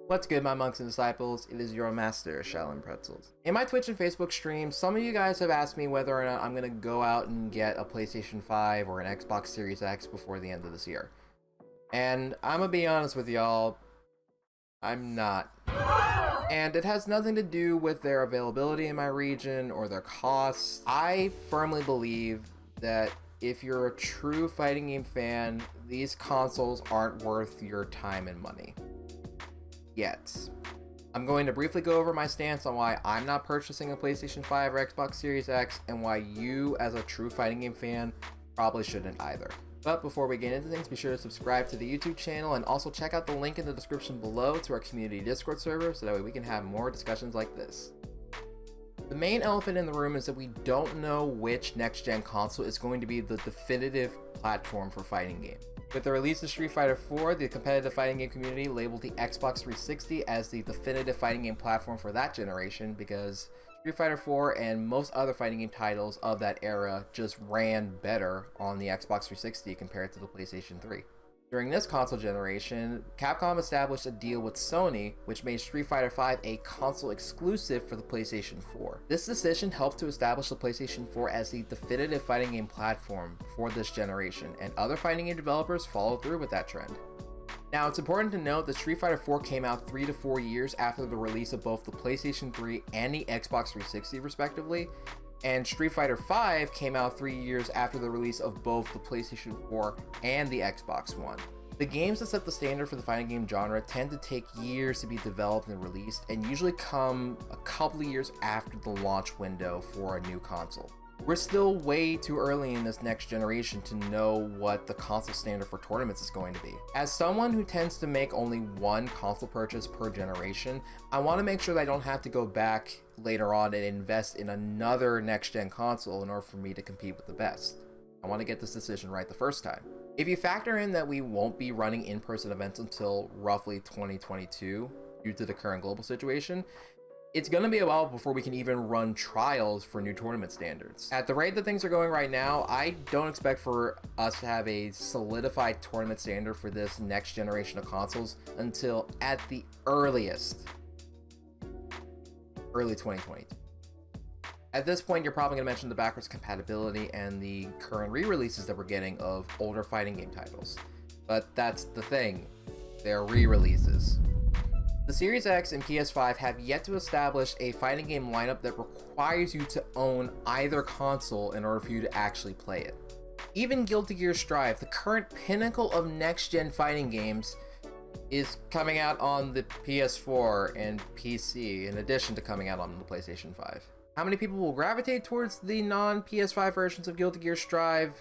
What's good, my monks and disciples? It is your master, ShaolinPretzels. In my Twitch and Facebook streams, some of you guys have asked me whether or not I'm going to go out and get a PlayStation 5 or an Xbox Series X before the end of this year. And I'm going to be honest with y'all, I'm not. And it has nothing to do with their availability in my region or their costs. I firmly believe that if you're a true fighting game fan, these consoles aren't worth your time and money. Yet. I'm going to briefly go over my stance on why I'm not purchasing a PlayStation 5 or Xbox Series X, and why you, as a true fighting game fan, probably shouldn't either. But before we get into things, be sure to subscribe to the YouTube channel and also check out the link in the description below to our community Discord server so that way we can have more discussions like this. The main elephant in the room is that we don't know which next-gen console is going to be the definitive platform for fighting games. With the release of Street Fighter 4, the competitive fighting game community labeled the Xbox 360 as the definitive fighting game platform for that generation because Street Fighter 4 and most other fighting game titles of that era just ran better on the Xbox 360 compared to the PlayStation 3. During this console generation, Capcom established a deal with Sony, which made Street Fighter V a console exclusive for the PlayStation 4. This decision helped to establish the PlayStation 4 as the definitive fighting game platform for this generation, and other fighting game developers followed through with that trend. Now, it's important to note that Street Fighter 4 came out 3 to 4 years after the release of both the PlayStation 3 and the Xbox 360 respectively, and Street Fighter V came out 3 years after the release of both the PlayStation 4 and the Xbox One. The games that set the standard for the fighting game genre tend to take years to be developed and released, and usually come a couple of years after the launch window for a new console. We're still way too early in this next generation to know what the console standard for tournaments is going to be. As someone who tends to make only one console purchase per generation, I want to make sure that I don't have to go back later on and invest in another next-gen console in order for me to compete with the best. I want to get this decision right the first time. If you factor in that we won't be running in-person events until roughly 2022 due to the current global situation, it's going to be a while before we can even run trials for new tournament standards. At the rate that things are going right now, I don't expect for us to have a solidified tournament standard for this next generation of consoles until at the earliest, early 2022. At this point, you're probably going to mention the backwards compatibility and the current re-releases that we're getting of older fighting game titles. But that's the thing, they're re-releases. The Series X and PS5 have yet to establish a fighting game lineup that requires you to own either console in order for you to actually play it. Even Guilty Gear Strive, the current pinnacle of next-gen fighting games, is coming out on the PS4 and PC in addition to coming out on the PlayStation 5. How many people will gravitate towards the non-PS5 versions of Guilty Gear Strive?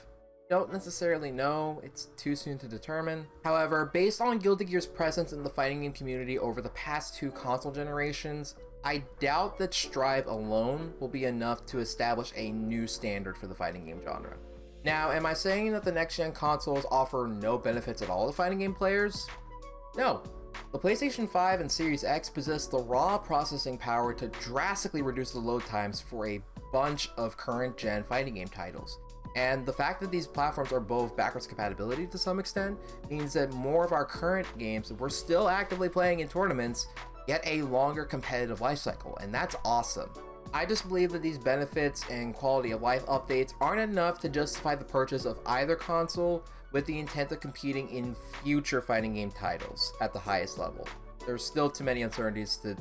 Don't necessarily know, it's too soon to determine. However, based on Guilty Gear's presence in the fighting game community over the past 2 console generations, I doubt that Strive alone will be enough to establish a new standard for the fighting game genre. Now, am I saying that the next-gen consoles offer no benefits at all to fighting game players? No. The PlayStation 5 and Series X possess the raw processing power to drastically reduce the load times for a bunch of current-gen fighting game titles. And the fact that these platforms are both backwards compatibility to some extent means that more of our current games that we're still actively playing in tournaments get a longer competitive life cycle, and that's awesome. I just believe that these benefits and quality of life updates aren't enough to justify the purchase of either console with the intent of competing in future fighting game titles at the highest level. There's still too many uncertainties to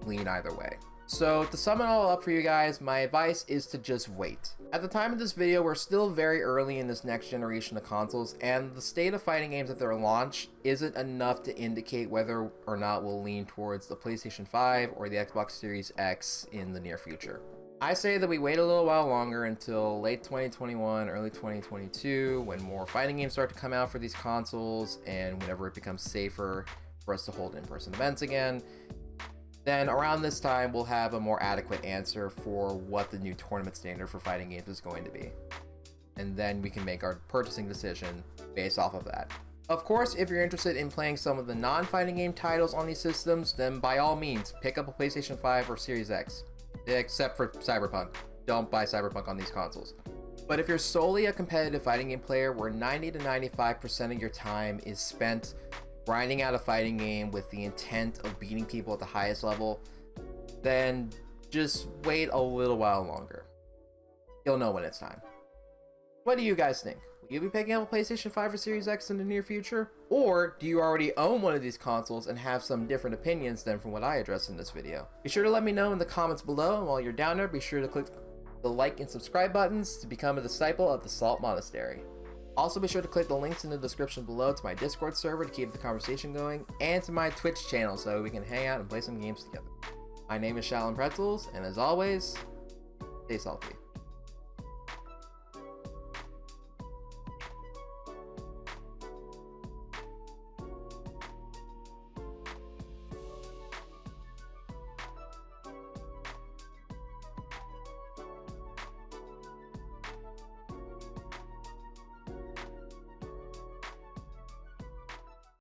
lean either way. So to sum it all up for you guys, my advice is to just wait. At the time of this video, we're still very early in this next generation of consoles, and the state of fighting games at their launch isn't enough to indicate whether or not we'll lean towards the PlayStation 5 or the Xbox Series X in the near future. I say that we wait a little while longer until late 2021, early 2022, when more fighting games start to come out for these consoles, and whenever it becomes safer for us to hold in-person events again. Then around this time, we'll have a more adequate answer for what the new tournament standard for fighting games is going to be. And then we can make our purchasing decision based off of that. Of course, if you're interested in playing some of the non-fighting game titles on these systems, then by all means, pick up a PlayStation 5 or Series X. Except for Cyberpunk. Don't buy Cyberpunk on these consoles. But if you're solely a competitive fighting game player where 90 to 95% of your time is spent grinding out a fighting game with the intent of beating people at the highest level, then just wait a little while longer. You'll know when it's time. What do you guys think? Will you be picking up a PlayStation 5 or Series X in the near future? Or do you already own one of these consoles and have some different opinions than from what I addressed in this video? Be sure to let me know in the comments below, and while you're down there, be sure to click the like and subscribe buttons to become a disciple of the Salt Monastery. Also, be sure to click the links in the description below to my Discord server to keep the conversation going, and to my Twitch channel so we can hang out and play some games together. My name is ShaolinPretzels, and as always, stay salty.